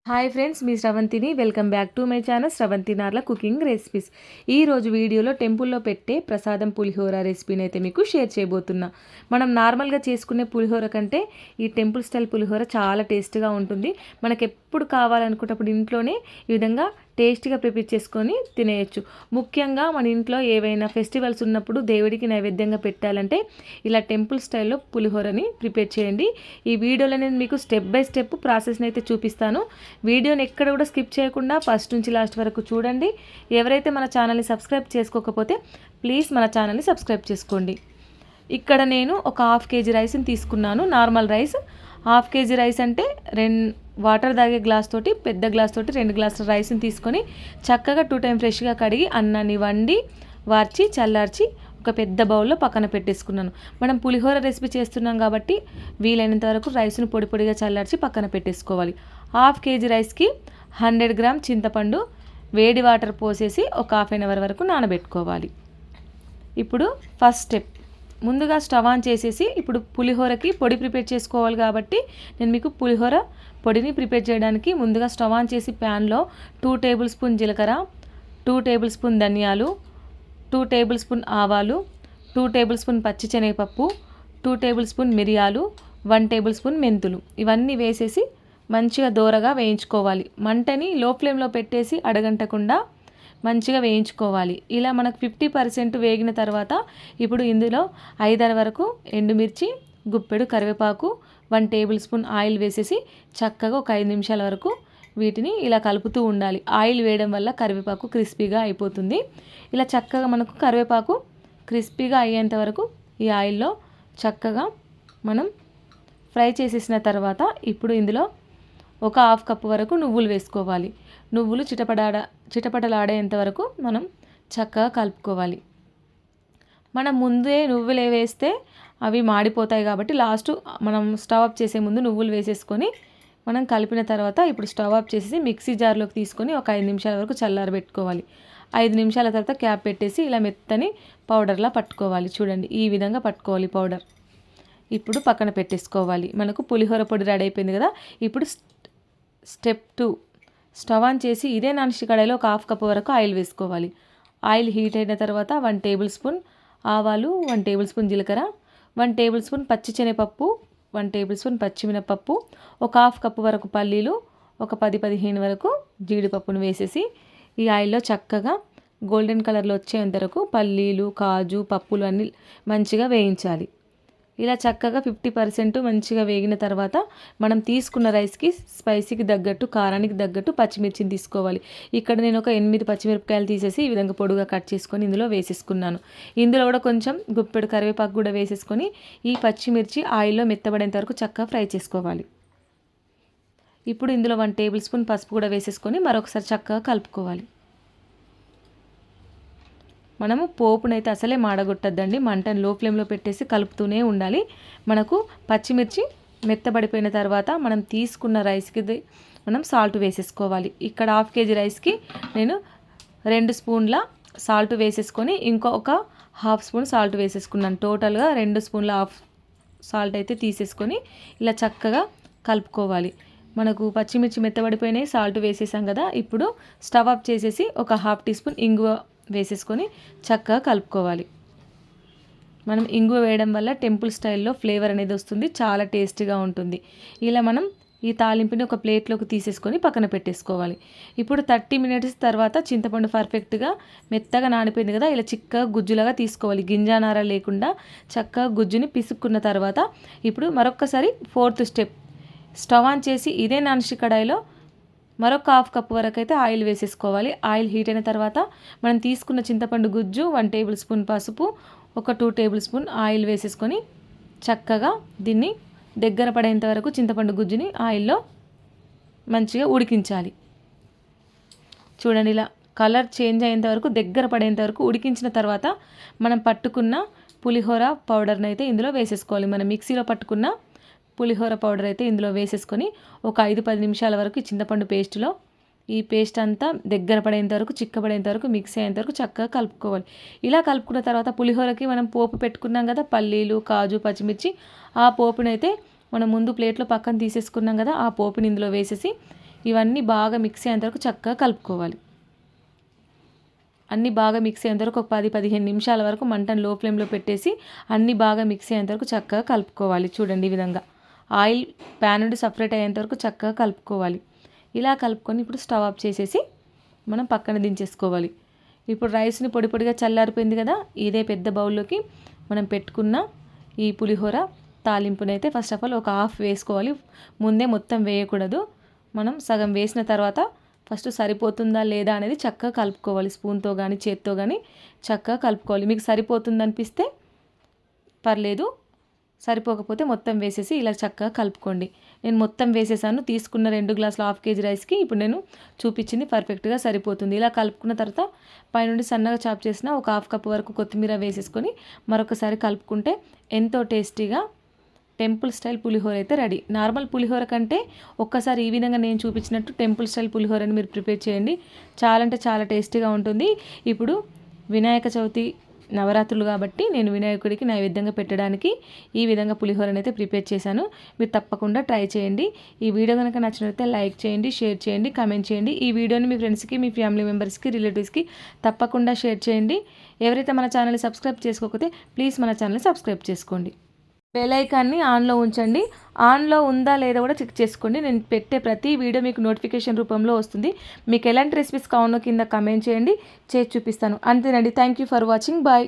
Hi friends, మీ శ్రవంతిని. Welcome back to my channel Sravanthi Narla cooking recipes. ఈరోజు వీడియోలో టెంపుల్లో పెట్టే ప్రసాదం పులిహోర రెసిపీని అయితే మీకు షేర్ చేయబోతున్నా. మనం నార్మల్గా చేసుకునే పులిహోర కంటే ఈ టెంపుల్ స్టైల్ పులిహోర చాలా టేస్ట్గా ఉంటుంది. మనకు ఎప్పుడు కావాలనుకున్నప్పుడు ఇంట్లోనే ఈ విధంగా టేస్ట్గా ప్రిపేర్ చేసుకొని తినేయచ్చు. ముఖ్యంగా మన ఇంట్లో ఏవైనా ఫెస్టివల్స్ ఉన్నప్పుడు దేవుడికి నైవేద్యంగా పెట్టాలంటే ఇలా టెంపుల్ స్టైల్లో పులిహోరని ప్రిపేర్ చేయండి. ఈ వీడియోలో నేను మీకు స్టెప్ బై స్టెప్ ప్రాసెస్ని అయితే చూపిస్తాను. వీడియోని ఎక్కడ కూడా స్కిప్ చేయకుండా ఫస్ట్ నుంచి లాస్ట్ వరకు చూడండి. ఎవరైతే మన ఛానల్ని సబ్స్క్రైబ్ చేసుకోకపోతే ప్లీజ్ మన ఛానల్ని సబ్స్క్రైబ్ చేసుకోండి. ఇక్కడ నేను ఒక హాఫ్ కేజీ రైస్ని తీసుకున్నాను. Normal rice. Half KG rice అంటే వాటర్ తాగే గ్లాస్ తోటి, పెద్ద గ్లాస్ తోటి 2 గ్లాసుల రైస్ని తీసుకొని చక్కగా 2 టైం ఫ్రెష్గా కడిగి అన్నాన్ని వండి వార్చి చల్లార్చి ఒక పెద్ద బౌల్లో పక్కన పెట్టేసుకున్నాను. మనం పులిహోర రెసిపీ చేస్తున్నాం కాబట్టి వీలైనంత వరకు రైస్ను పొడి పొడిగా చల్లార్చి పక్కన పెట్టేసుకోవాలి. హాఫ్ కేజీ రైస్కి 100 గ్రామ్ చింతపండు వేడి వాటర్ పోసేసి ఒక హాఫ్ అన్ అవర్ వరకు నానబెట్టుకోవాలి. ఇప్పుడు ఫస్ట్ స్టెప్, ముందుగా స్టవ్ ఆన్ చేసేసి ఇప్పుడు పులిహోరకి పొడి ప్రిపేర్ చేసుకోవాలి కాబట్టి నేను మీకు పులిహోర పొడిని ప్రిపేర్ చేయడానికి ముందుగా స్టవ్ ఆన్ చేసి ప్యాన్లో 2 టేబుల్ స్పూన్ జీలకర్ర, 2 టేబుల్ స్పూన్ ధనియాలు, 2 టేబుల్ స్పూన్ ఆవాలు, 2 టేబుల్ స్పూన్ పచ్చిశనగపప్పు, 2 టేబుల్ స్పూన్ మిరియాలు, 1 టేబుల్ స్పూన్ మెంతులు ఇవన్నీ వేసేసి మంచిగా దోరగా వేయించుకోవాలి. మంటని లో ఫ్లేమ్లో పెట్టేసి అడగంటకుండా మంచిగా వేయించుకోవాలి. ఇలా మనకు 50% వేగిన తర్వాత ఇప్పుడు ఇందులో 5-6 వరకు ఎండుమిర్చి, గుప్పెడు కరివేపాకు, 1 టేబుల్ స్పూన్ ఆయిల్ వేసేసి చక్కగా ఒక 5 నిమిషాల వరకు వీటిని ఇలా కలుపుతూ ఉండాలి. ఆయిల్ వేయడం వల్ల కరివేపాకు క్రిస్పీగా అయిపోతుంది. ఇలా చక్కగా మనకు కరివేపాకు క్రిస్పీగా అయ్యేంత వరకు ఈ ఆయిల్లో చక్కగా మనం ఫ్రై చేసేసిన తర్వాత ఇప్పుడు ఇందులో ఒక హాఫ్ కప్పు వరకు నువ్వులు వేసుకోవాలి. నువ్వులు చిటపటలాడేంత వరకు మనం చక్కగా కలుపుకోవాలి. మనం ముందే నువ్వులు వేస్తే అవి మాడిపోతాయి కాబట్టి లాస్ట్ మనం స్టవ్ ఆఫ్ చేసే ముందు నువ్వులు వేసేసుకొని మనం కలిపిన తర్వాత ఇప్పుడు స్టవ్ ఆఫ్ చేసేసి మిక్సీ జార్లోకి తీసుకొని ఒక 5 నిమిషాల వరకు చల్లారబెట్టుకోవాలి. 5 నిమిషాల తర్వాత క్యాప్ పెట్టేసి ఇలా మెత్తని పౌడర్లా పట్టుకోవాలి. చూడండి, ఈ విధంగా పట్టుకోవాలి పౌడర్. ఇప్పుడు పక్కన పెట్టేసుకోవాలి. మనకు పులిహోర పొడి రెడీ అయిపోయింది కదా. ఇప్పుడు స్టెప్ 2, స్టవ్ ఆన్ చేసి ఇదే నాన్స్టిక్ కడాయిలో ఒక హాఫ్ కప్ వరకు ఆయిల్ వేసుకోవాలి. ఆయిల్ హీట్ అయిన తర్వాత 1 టేబుల్ స్పూన్ ఆవాలు, 1 టేబుల్ స్పూన్ జీలకర్ర, 1 టేబుల్ స్పూన్ పచ్చిశనగపప్పు, 1 టేబుల్ స్పూన్ పచ్చిమిరపప్పు, ఒక హాఫ్ కప్ వరకు పల్లీలు, ఒక 10-15 వరకు జీడిపప్పును వేసేసి ఈ ఆయిల్లో చక్కగా గోల్డెన్ కలర్లో వచ్చేంత వరకు పల్లీలు, కాజు, పప్పులు అన్నీ మంచిగా వేయించాలి. ఇలా చక్కగా 50% మంచిగా వేగిన తర్వాత మనం తీసుకున్న రైస్కి స్పైసీకి తగ్గట్టు, కారానికి తగ్గట్టు పచ్చిమిర్చిని తీసుకోవాలి. ఇక్కడ నేను ఒక 8 పచ్చిమిరపకాయలు తీసేసి ఈ విధంగా పొడుగా కట్ చేసుకొని ఇందులో వేసేసుకున్నాను. ఇందులో కూడా కొంచెం గుప్పెడు కరివేపాకు కూడా వేసేసుకొని ఈ పచ్చిమిర్చి ఆయిల్లో మెత్తబడేంత వరకు చక్కగా ఫ్రై చేసుకోవాలి. ఇప్పుడు ఇందులో 1 టేబుల్ స్పూన్ పసుపు కూడా వేసేసుకొని మరొకసారి చక్కగా కలుపుకోవాలి. మనము పోపునైతే అసలే మాడగొట్టద్దండి. మంటను లో ఫ్లేమ్లో పెట్టేసి కలుపుతూనే ఉండాలి. మనకు పచ్చిమిర్చి మెత్తబడిపోయిన తర్వాత మనం తీసుకున్న రైస్కి మనం సాల్ట్ వేసేసుకోవాలి. ఇక్కడ హాఫ్ కేజీ రైస్కి నేను 2 స్పూన్ల సాల్ట్ వేసేసుకొని ఇంకొక హాఫ్ స్పూన్ సాల్ట్ వేసేసుకున్నాను. టోటల్గా 2 స్పూన్ల హాఫ్ సాల్ట్ అయితే తీసేసుకొని ఇలా చక్కగా కలుపుకోవాలి. మనకు పచ్చిమిర్చి మెత్తబడిపోయినాయి, సాల్ట్ వేసేసాం కదా. ఇప్పుడు స్టవ్ ఆఫ్ చేసేసి ఒక హాఫ్ టీ స్పూన్ ఇంగువ వేసేసుకొని చక్కగా కలుపుకోవాలి. మనం ఇంగువ వేయడం వల్ల టెంపుల్ స్టైల్లో ఫ్లేవర్ అనేది వస్తుంది, చాలా టేస్టీగా ఉంటుంది. ఇలా మనం ఈ తాలింపుని ఒక ప్లేట్లోకి తీసేసుకొని పక్కన పెట్టేసుకోవాలి. ఇప్పుడు 30 మినిట్స్ తర్వాత చింతపండు పర్ఫెక్ట్గా మెత్తగా నానిపోయింది కదా. ఇలా చిక్కగా గుజ్జులాగా తీసుకోవాలి. గింజానార లేకుండా చక్కగా గుజ్జుని పిసుక్కున్న తర్వాత ఇప్పుడు మరొక్కసారి 4th స్టెప్, స్టవ్ ఆన్ చేసి ఇదే నాన్స్టిక్ కడాయిలో మరొక హాఫ్ కప్ వరకు అయితే ఆయిల్ వేసేసుకోవాలి. ఆయిల్ హీట్ అయిన తర్వాత మనం తీసుకున్న చింతపండు గుజ్జు, 1 టేబుల్ స్పూన్ పసుపు, ఒక 2 టేబుల్ స్పూన్ ఆయిల్ వేసేసుకొని చక్కగా దీన్ని దగ్గర పడేంత వరకు చింతపండు గుజ్జుని ఆయిల్లో మంచిగా ఉడికించాలి. చూడండి, ఇలా కలర్ చేంజ్ అయ్యేంత వరకు, దగ్గర పడేంత వరకు ఉడికించిన తర్వాత మనం పట్టుకున్న పులిహోర పౌడర్ని అయితే ఇందులో వేసేసుకోవాలి. మనం మిక్సీలో పట్టుకున్న పులిహోర పౌడర్ అయితే ఇందులో వేసేసుకొని ఒక 5-10 నిమిషాల వరకు చింతపండు పేస్ట్లో ఈ పేస్ట్ అంతా దగ్గర పడేంత వరకు, చిక్కబడేంత వరకు, మిక్స్ అయ్యేంత వరకు చక్కగా కలుపుకోవాలి. ఇలా కలుపుకున్న తర్వాత పులిహోరకి మనం పోపు పెట్టుకున్నాం కదా, పల్లీలు, కాజు, పచ్చిమిర్చి, ఆ పోపునైతే మనం ముందు ప్లేట్లో పక్కన తీసేసుకున్నాం కదా, ఆ పోపుని ఇందులో వేసేసి ఇవన్నీ బాగా మిక్స్ అయ్యేంత వరకు చక్కగా కలుపుకోవాలి. అన్నీ బాగా మిక్స్ అయ్యేంత వరకు ఒక 10-15 నిమిషాల వరకు మంటను లో ఫ్లేమ్లో పెట్టేసి అన్నీ బాగా మిక్స్ అయ్యేంత వరకు చక్కగా కలుపుకోవాలి. చూడండి ఈ విధంగా ఆయిల్ ప్యాన్ నుండి సపరేట్ అయ్యేంత వరకు చక్కగా కలుపుకోవాలి. ఇలా కలుపుకొని ఇప్పుడు స్టవ్ ఆఫ్ చేసేసి మనం పక్కన దించేసుకోవాలి. ఇప్పుడు రైస్ని పొడి పొడిగా చల్లారిపోయింది కదా, ఇదే పెద్ద బౌల్లోకి మనం పెట్టుకున్న ఈ పులిహోర తాలింపునైతే ఫస్ట్ ఆఫ్ ఆల్ ఒక హాఫ్ వేసుకోవాలి. ముందే మొత్తం వేయకూడదు. మనం సగం వేసిన తర్వాత ఫస్ట్ సరిపోతుందా లేదా అనేది చక్కగా కలుపుకోవాలి. స్పూన్తో కానీ చేత్తో కానీ చక్కగా కలుపుకోవాలి. మీకు సరిపోతుంది అనిపిస్తే పర్లేదు, సరిపోకపోతే మొత్తం వేసేసి ఇలా చక్కగా కలుపుకోండి. నేను మొత్తం వేసేసాను. తీసుకున్న 2 గ్లాసుల హాఫ్ కేజీ రైస్కి ఇప్పుడు నేను చూపించింది పర్ఫెక్ట్గా సరిపోతుంది. ఇలా కలుపుకున్న తర్వాత పైనుండి సన్నగా చాప్ చేసిన ఒక హాఫ్ కప్ వరకు కొత్తిమీర వేసేసుకొని మరొకసారి కలుపుకుంటే ఎంతో టేస్టీగా టెంపుల్ స్టైల్ పులిహోర అయితే రెడీ. నార్మల్ పులిహోర కంటే ఒక్కసారి ఈ విధంగా నేను చూపించినట్టు టెంపుల్ స్టైల్ పులిహోరని మీరు ప్రిపేర్ చేయండి. చాలా అంటే చాలా టేస్టీగా ఉంటుంది. ఇప్పుడు వినాయక చవితి నవరాత్రులు కాబట్టి నేను వినాయకుడికి నైవేద్యంగా పెట్టడానికి ఈ విధంగా పులిహోరని అయితే ప్రిపేర్ చేశాను. మీరు తప్పకుండా ట్రై చేయండి. ఈ వీడియో కనుక నచ్చినట్లయితే లైక్ చేయండి, షేర్ చేయండి, కామెంట్ చేయండి. ఈ వీడియోని మీ ఫ్రెండ్స్కి, మీ ఫ్యామిలీ మెంబర్స్కి, రిలేటివ్స్కి తప్పకుండా షేర్ చేయండి. ఎవరైతే మన ఛానల్ని సబ్స్క్రైబ్ చేసుకోకపోతే ప్లీజ్ మన ఛానల్ని సబ్స్క్రైబ్ చేసుకోండి. బెల్ ఐకాన్ని ఆన్లో ఉంచండి. ఆన్లో ఉందా లేదా కూడా చెక్ చేసుకోండి. నేను పెట్టే ప్రతి వీడియో మీకు నోటిఫికేషన్ రూపంలో వస్తుంది. మీకు ఎలాంటి రెసిపీస్ కావాలో కింద కామెంట్ చేయండి, చేసి చూపిస్తాను. అంతేనండి. Thank you for watching. Bye.